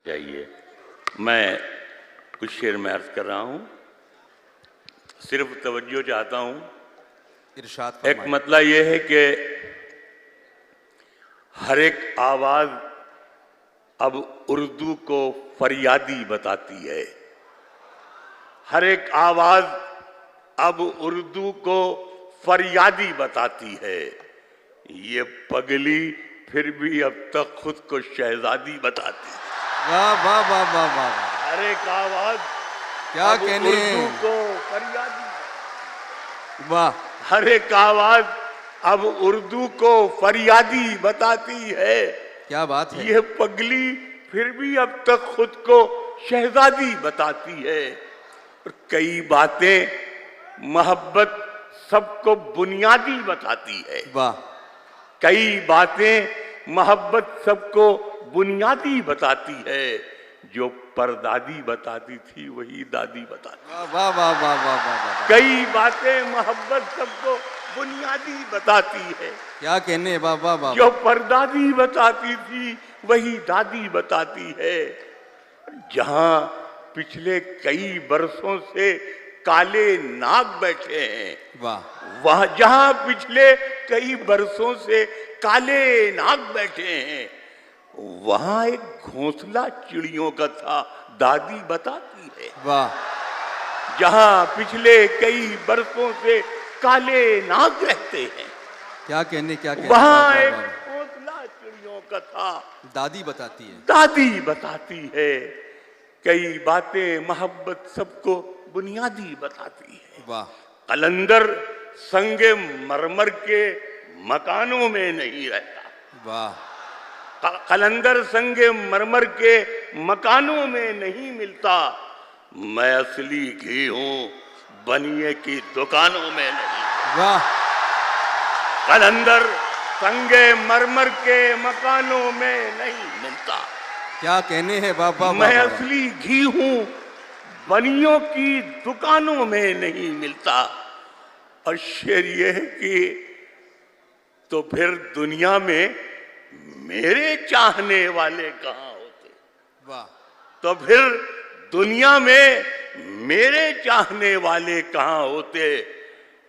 चाहिए। मैं कुछ शेर में अर्ज कर रहा हूँ, सिर्फ तवज्जो चाहता हूँ। इरशाद एक फरमाइए। मतलब ये है कि हर एक आवाज अब उर्दू को फरियादी बताती है। हर एक आवाज अब उर्दू को फरियादी बताती है। ये पगली फिर भी अब तक खुद को शहजादी बताती है। वाह वाह वाह वाह वाह वाह। हर एक आवाज क्या अब कहने उर्दू को फरियादी, वाह। हर एक आवाज अब उर्दू को फरियादी बताती है। क्या बात है। यह पगली फिर भी अब तक खुद को शहजादी बताती है। और कई बातें मोहब्बत सबको बुनियादी बताती है। वाह। कई बातें मोहब्बत सबको बुनियादी बताती है। जो परदादी बताती थी वही दादी बताती। वाह वाह वाह वाह वाह वाह वाह। कई बातें मोहब्बत सबको बुनियादी बताती है। क्या कहने, वाह वाह वाह। जो परदादी बताती थी वही दादी बताती है। जहां पिछले कई बरसों से काले नाग बैठे हैं, वाह। वहां जहां पिछले कई बरसों से काले नाग बैठे हैं, वहां एक घोंसला चिड़ियों का था, दादी बताती है। वाह। जहां पिछले कई बरसों से काले नाग रहते हैं, क्या कहने, क्या कहने। वहां वाह, वाह, एक वाह। घोंसला चिड़ियों का था, दादी बताती है। दादी बताती है। कई बातें मोहब्बत सबको बुनियादी बताती है। वाह। कलंदर संगे मरमर के मकानों में नहीं रहता। वाह। कलंदर संगे मरमर के मकानों में नहीं मिलता। मैं असली घी हूं, बनिए की दुकानों में नहीं। वाह। कलंदर संगे मरमर के मकानों में नहीं मिलता। क्या कहने हैं, वाह वाह वाह। मैं असली घी हूं, बनियों की दुकानों में नहीं मिलता। और शेर ये है कि तो फिर दुनिया में मेरे चाहने वाले कहाँ होते। वाह। तो फिर दुनिया में मेरे चाहने वाले कहाँ होते।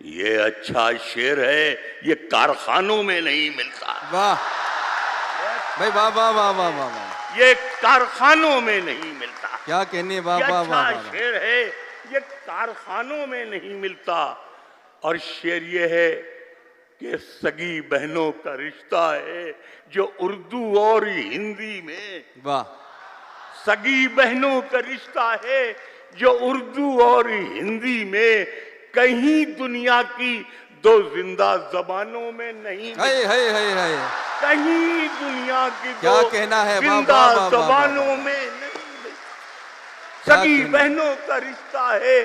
ये अच्छा शेर है, ये कारखानों में नहीं मिलता। वाह भाई, वाह वाह वाह वाह वाह वाह। ये कारखानों में नहीं मिलता। क्या कहने, वाह ये वाह अच्छा वाह वाह। शेर है, ये कारखानों में नहीं मिलता। और शेर ये है कि सगी बहनों का रिश्ता है जो उर्दू और हिंदी में। वाह। सगी बहनों का रिश्ता है जो उर्दू और हिंदी में कहीं दुनिया की दो जिंदा जबानों में नहीं। है है है है। कहीं दुनिया की क्या दो कहना है, वाह जिंदा वाह वाह वाह जबानों वाह। में नहीं। क्या सगी कहना। बहनों का रिश्ता है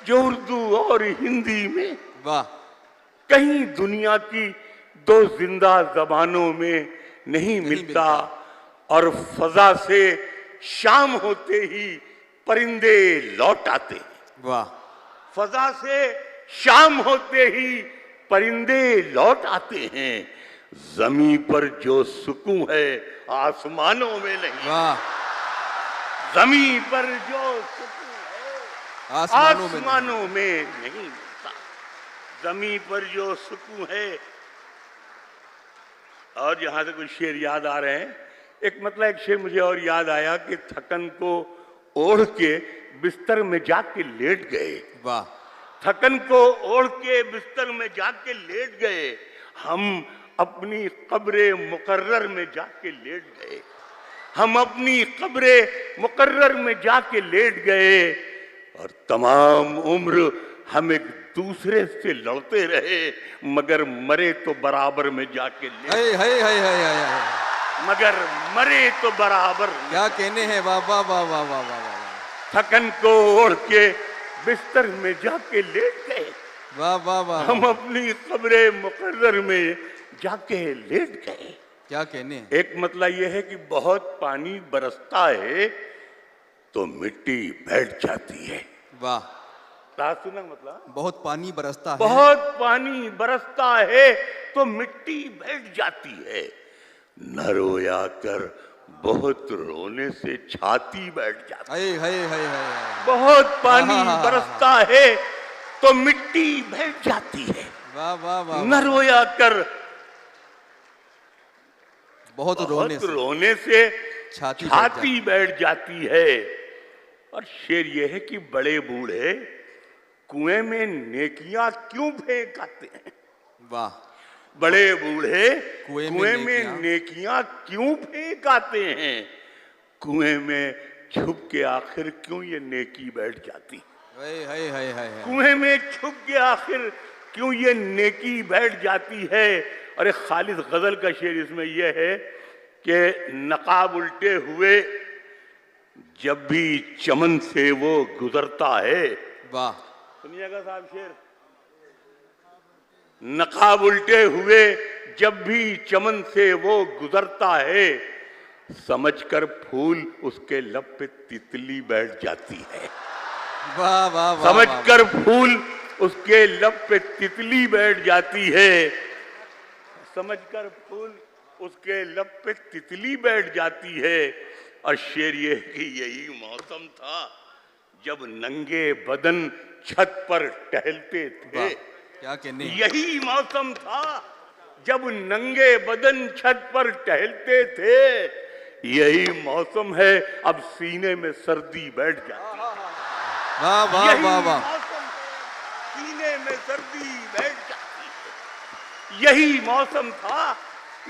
जो उर्दू और हिंदी में वाह। कहीं दुनिया की दो जिंदा जबानों में नहीं मिलता। और फजा से शाम होते ही परिंदे लौट आते। वाह। फजा से शाम होते ही परिंदे लौट आते हैं। जमीन पर जो सुकून है आसमानों में नहीं। वाह। जमीन पर जो सुकून है आसमानों में नहीं मिलता। जमीन पर जो सुकून है। और यहां से कुछ शेर याद आ रहे हैं। एक मतलब एक शेर मुझे और याद आया कि थकन को ओढ़ के बिस्तर में जाके लेट गए। वाह। थकन को ओढ़ के बिस्तर में जाके लेट गए। हम अपनी कब्रे मुकर्रर में जाके लेट गए। हम अपनी कब्रे मुकर्रर में जाके लेट गए। और तमाम उम्र हम एक दूसरे से लड़ते रहे, मगर मरे तो बराबर में जाके लेट। है। मगर मरे तो बराबर। क्या कहने हैं, वाह वाह वाह वाह वाह वाह वाह। थकन को ओढ़ के बिस्तर में जाके लेट गए। वाह वाह वाह। हम अपनी कब्रे मुकर्रर में जाके लेट गए। क्या कहने। एक मतलब यह है कि बहुत पानी बरसता है तो मिट्टी बैठ जाती है। वाह। सुना मतलब बहुत पानी बरसता है। बहुत पानी बरसता है तो मिट्टी बैठ जाती है। न रोया कर बहुत रोने से छाती बैठ जाती है। हाय हाय हाय हाय। बहुत पानी आहा। बरसता है तो मिट्टी बैठ जाती है। वाह वाह वाह न वाह। रोया कर, बहुत रोने बहुत से रोने से छाती छाती बैठ जाती है। और शेर ये है कि बड़े बूढ़े कुएं में नेकियां क्यों फेंक आते हैं? वाह। बड़े बूढ़े कुएं में कुएं में नेकियां नेकियां क्यों फेंक आते हैं? कुएं में छुप के आखिर क्यों ये नेकी बैठ जाती? हाय हाय हाय हाय हाय। कुएं में छुप के आखिर क्यों ये नेकी बैठ जाती है? और एक खालिद गजल का शेर इसमें यह है कि नकाब उल्टे हुए जब भी चमन से वो गुजरता है। वाह। सुनिएगा साहब शेर। नकाब उल्टे हुए जब भी चमन से वो गुजरता है, समझकर फूल उसके लब पे तितली बैठ जाती है। वाह वाह वाह। समझकर फूल उसके लब पे तितली बैठ जाती है। समझकर फूल उसके लब पे तितली बैठ जाती है। और शेर ये कि यही मौसम था जब नंगे बदन छत पर टहलते थे। क्या कहने। यही मौसम था जब नंगे बदन छत पर टहलते थे। यही मौसम है अब सीने में सर्दी बैठ जाती है। वाह वाह यही वाह वाह। मौसम है, सीने में सर्दी बैठ जाती है। यही मौसम था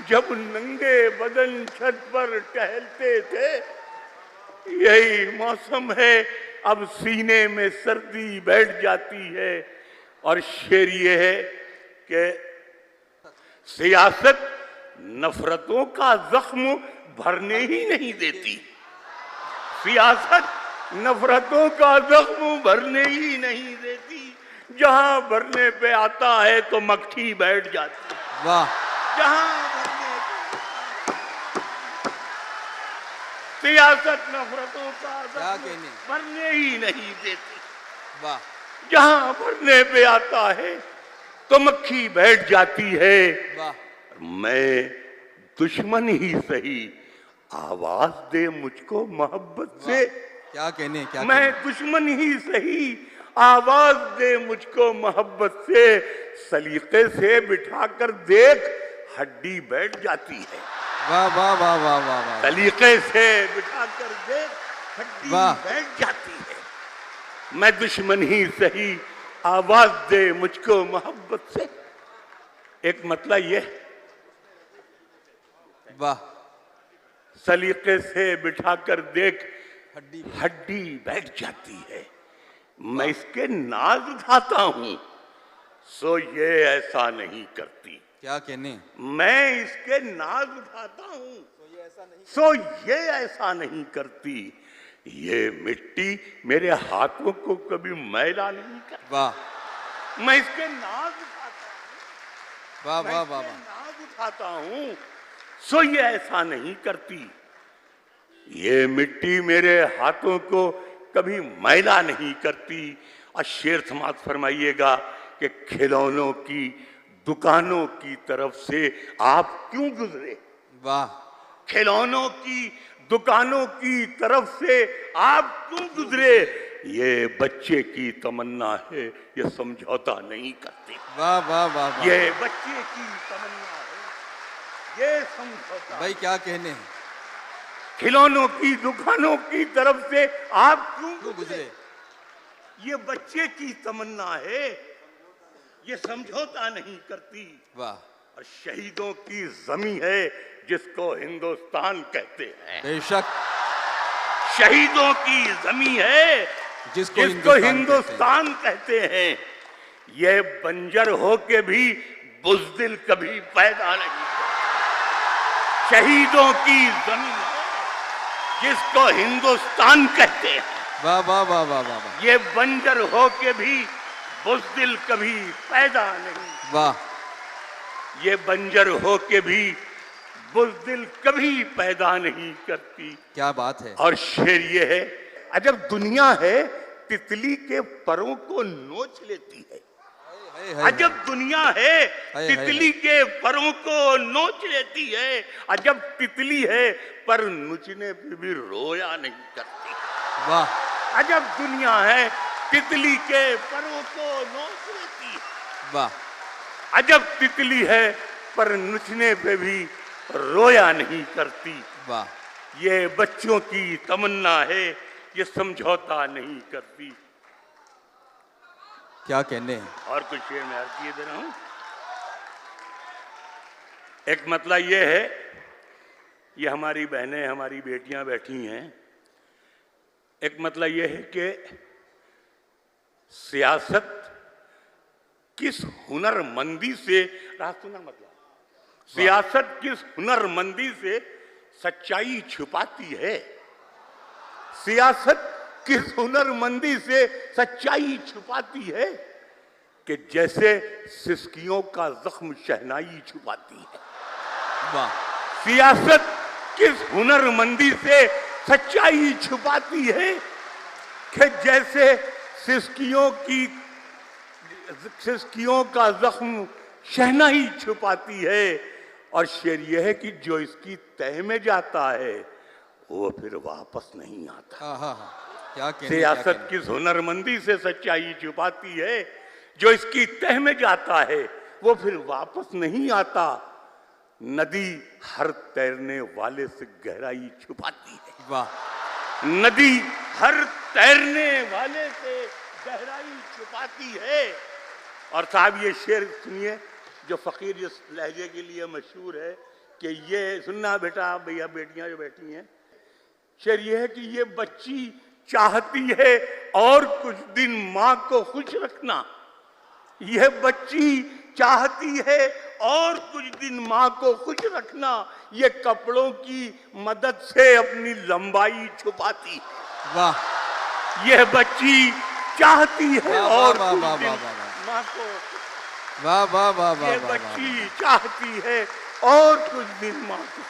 जब नंगे बदन छत पर टहलते थे। यही मौसम है अब सीने में सर्दी बैठ जाती है। और शेर ये है कि सियासत नफरतों का जख्म भरने ही नहीं देती। सियासत नफरतों का जख्म भरने ही नहीं देती। जहां भरने पे आता है तो मक्खी बैठ जाती है। वाह। जहां भरने पे सियासत नफरतों का क्या जख्म कहने। भरने ही नहीं देती। वाह। जहां भरने पे आता है तो मक्खी बैठ जाती है। वाह। मैं दुश्मन ही सही, आवाज दे मुझको मोहब्बत से। क्या कहने। क्या मैं दुश्मन ही सही, आवाज दे मुझको मोहब्बत से। सलीके से बिठाकर देख, हड्डी बैठ जाती है। वाह वाह वाह वाह वाह वाह। सलीके से बिठाकर देख, हड्डी वाह। बैठ जाती है। मैं दुश्मन ही सही, आवाज दे मुझको मोहब्बत से। एक मतलब ये, वाह। सलीके से बिठाकर देख, हड्डी। हड्डी बैठ जाती है। मैं इसके नाज उठाता हूं, सो ये ऐसा नहीं करती। क्या कहने। मैं इसके नाज उठाता हूं, सो ये ऐसा नहीं करती। ये मिट्टी मेरे हाथों को कभी मैला नहीं करती। वाह। मैं इसके नाज उठाता हूं, वाह मैं वाह इसके वाह वाह। नाज उठाता हूं, सो ये ऐसा नहीं करती। ये मिट्टी मेरे हाथों को कभी मैला नहीं करती। और शेर समाप्त फरमाइएगा कि खिलौनों की दुकानों की तरफ से आप क्यों गुजरे? वाह। खिलौनों की दुकानों की तरफ से आप क्यों गुजरे? ये बच्चे की तमन्ना है, ये समझौता नहीं करते। वाह वाह वाह वाह। ये बच्चे की तमन्ना है, ये समझौता। भाई क्या कहने। खिलौनों की दुकानों की तरफ से आप क्यों गुजरे। ये बच्चे की तमन्ना है, ये समझौता नहीं करती। वाह। और शहीदों की जमी है जिसको हिंदुस्तान कहते हैं। बेशक। शहीदों की जमी है जिसको हिंदुस्तान कहते हैं। ये बंजर हो के भी बुज़दिल कभी पैदा नहीं होता। शहीदों की जमी है जिसको हिंदुस्तान कहते हैं। वाह वाह वाह वाह वाह वाह। ये बंजर हो के भी बुज़दिल कभी पैदा नहीं। वाह। ये बंजर हो के भी बुज़दिल कभी पैदा नहीं करती। क्या बात है। और शेर ये है, अजब दुनिया है तितली के परों को नोच लेती है। अजब दुनिया है, हाय, तितली के परों को नोच लेती है। अजब तितली है पर नोचने पे भी रोया नहीं करती। वाह अजब दुनिया है, तितली के परों को नोच लेती है। वाह अजब तितली है पर नोचने पे भी रोया नहीं करती। वाह ये बच्चों की तमन्ना है, ये समझौता नहीं करती। क्या कहने हैं। और कुछ शेर में अर्ज किए दे रहा हूं। एक मतलब ये है, ये हमारी बहनें हमारी बेटियां बैठी हैं। एक मतलब ये है कि सियासत किस हुनरमंदी से, रात सुना मतलब, सियासत किस हुनरमंदी से सच्चाई छुपाती है। सियासत किस हुनरमंदी से सच्चाई छुपाती है कि जैसे सिसकियों का जख्म शहनाई छुपाती है। वाह सियासत किस हुनरमंदी से सच्चाई छुपाती है कि जैसे सिसकियों का जख्म शहनाई छुपाती है। और शेर यह है कि जो इसकी तह में जाता है वो फिर वापस नहीं आता। हाँ क्या कहने, सियासत किस हुनरमंदी से सच्चाई छुपाती है, जो इसकी तह में जाता है वो फिर वापस नहीं आता। नदी हर तैरने वाले से गहराई छुपाती है। वाह नदी हर तैरने वाले से गहराई छुपाती है। और साहब ये शेर सुनिए जो फकीर जिस लहजे के लिए मशहूर है, कि ये सुनना बेटा, भैया बेटियां जो बैठी हैं, शेर ये है कि ये बच्ची चाहती है और कुछ दिन माँ को खुश रखना। यह बच्ची चाहती है और कुछ दिन माँ को खुश रखना। ये कपड़ों की मदद से अपनी लंबाई छुपाती है। वाह यह बच्ची चाहती है वाह, और वाह, कुछ वाह, दिन वाह, वाह, माँ को, वाह वाह वाह वाह ये वाह, वाह, बच्ची चाहती है और कुछ दिन माँ को,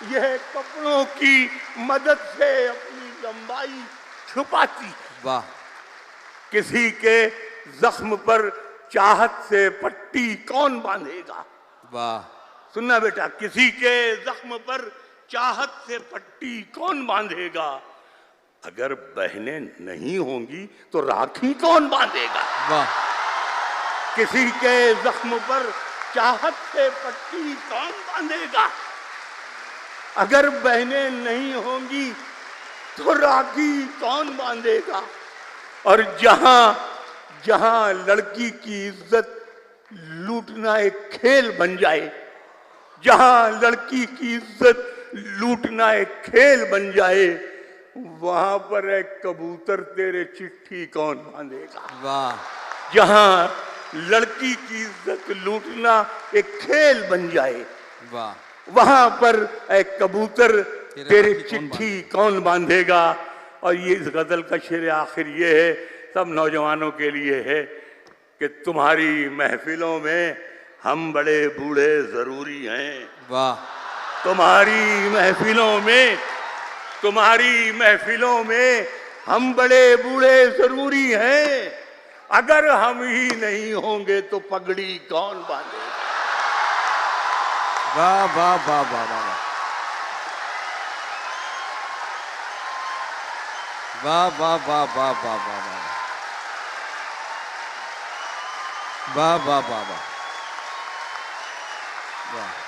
यह कपड़ों की मदद से अपनी लंबाई छुपाती है। वाह किसी के जख्म पर चाहत से पट्टी कौन बांधेगा। वाह सुनना बेटा, किसी के जख्म पर चाहत से पट्टी कौन बांधेगा। अगर बहनें नहीं होंगी तो राखी कौन बांधेगा। वाह किसी के जख्म पर चाहत से पट्टी कौन बांधेगा। अगर बहनें नहीं होंगी तो राखी कौन बांधेगा। और जहां जहां लड़की की इज्जत लूटना एक खेल बन जाए, जहां लड़की की इज्जत लूटना एक खेल बन जाए, वहां पर एक कबूतर तेरे चिट्ठी कौन बांधेगा। वाह जहां लड़की की इज्जत लूटना एक खेल बन जाए, वाह वहां पर एक कबूतर तेरे राखी कौन चिट्ठी कौन बांधेगा। और ये इस गजल का शेर आखिर ये है, सब नौजवानों के लिए है, कि तुम्हारी महफिलों में हम बड़े बूढ़े जरूरी हैं। वाह तुम्हारी महफिलों में हम बड़े बूढ़े जरूरी हैं। अगर हम ही नहीं होंगे तो पगड़ी कौन बांधेगा। वाह वाह वाह वाह वाह वाह वाह वाह वाह वाह वाह वाह वाह वाह वाह वाह